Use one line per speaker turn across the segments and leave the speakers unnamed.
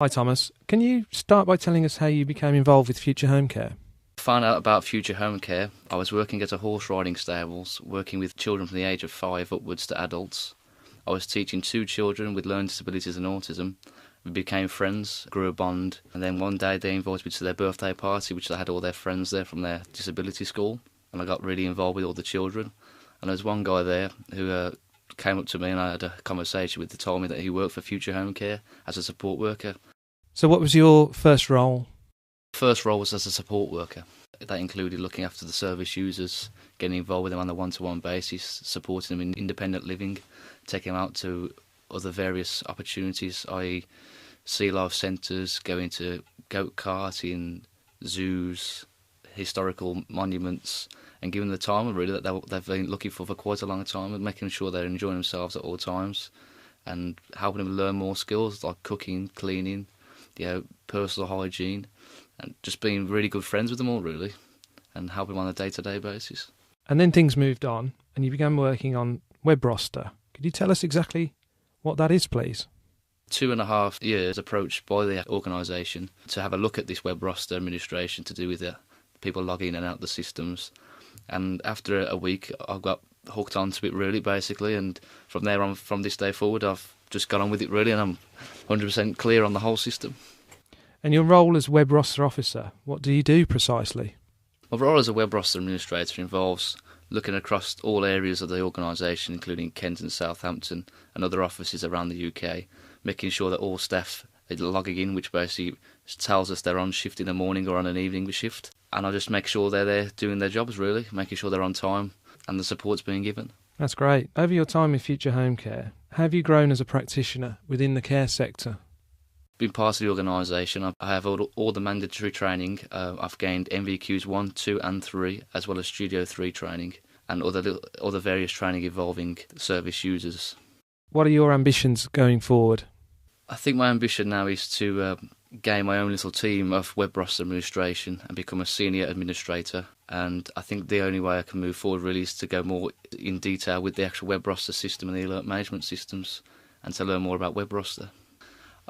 Hi Thomas, can you start by telling us how you became involved with Future Home Care?
Found out about Future Home Care. I was working at a horse riding stables, working with children from the age of 5 upwards to adults. I was teaching 2 children with learning disabilities and autism. We became friends, grew a bond, and then one day they invited me to their birthday party, which they had all their friends there from their disability school, and I got really involved with all the children. And there was one guy there who came up to me and I had a conversation with, who told me that he worked for Future Home Care as a support worker.
So what was your first role?
First role was as a support worker. That included looking after the service users, getting involved with them on a one-to-one basis, supporting them in independent living, taking them out to other various opportunities, i.e. sea life centres, going to goat karting, zoos, historical monuments, and giving them the time really that they've been looking for quite a long time, and making sure they're enjoying themselves at all times, and helping them learn more skills like cooking, cleaning, personal hygiene, and just being really good friends with them all, really, and helping them on a day-to-day basis.
And then things moved on and you began working on Webroster. Could you tell us exactly what that is, please?
2.5 years approached by the organisation to have a look at this Webroster administration to do with the people logging in and out the systems. And after a week, I got hooked onto it, really, basically, and from there on, from this day forward, I've just got on with it, really, and I'm 100% clear on the whole system.
And your role as Webroster officer, what do you do precisely?
My role as a Webroster administrator involves looking across all areas of the organisation, including Kent and Southampton and other offices around the UK, making sure that all staff are logging in, which basically tells us they're on shift in the morning or on an evening shift. And I just make sure they're there doing their jobs, really, making sure they're on time and the support's being given.
That's great. Over your time with Future Home Care, how have you grown as a practitioner within the care sector?
Been part of the organisation, I have all the mandatory training. I've gained MVQs 1, 2 and 3, as well as Studio 3 training, and other various training involving service users.
What are your ambitions going forward?
I think my ambition now is to gain my own little team of Webroster administration and become a senior administrator. And I think the only way I can move forward really is to go more in detail with the actual Webroster system and the alert management systems, and to learn more about Webroster.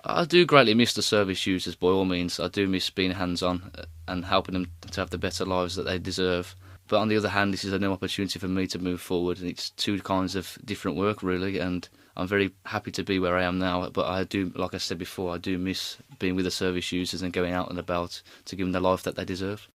I do greatly miss the service users, by all means. I do miss being hands-on and helping them to have the better lives that they deserve. But on the other hand, this is a new opportunity for me to move forward, and it's two kinds of different work, really, and I'm very happy to be where I am now. But I do, like I said before, I do miss being with the service users and going out and about to give them the life that they deserve.